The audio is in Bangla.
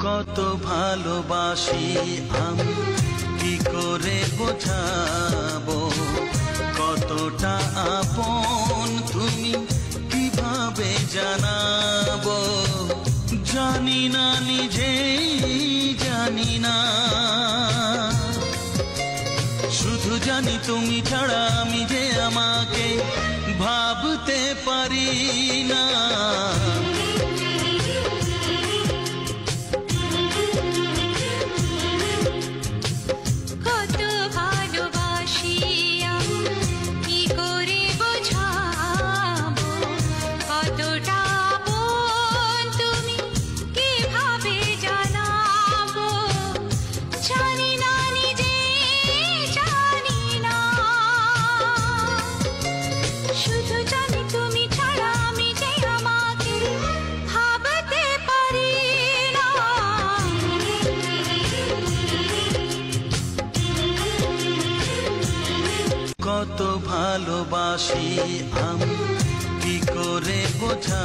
কত ভালোবাসি আমি কি করে বোঝাবো, কতটা আপন তুমি কিভাবে জানাবো। জানি না নিজেই জানি না, শুধু জানি তুমি ছাড়া আমি যে আমাকে ভাবতে পারি না। কত ভালোবাসি আমি কি করে বোঝা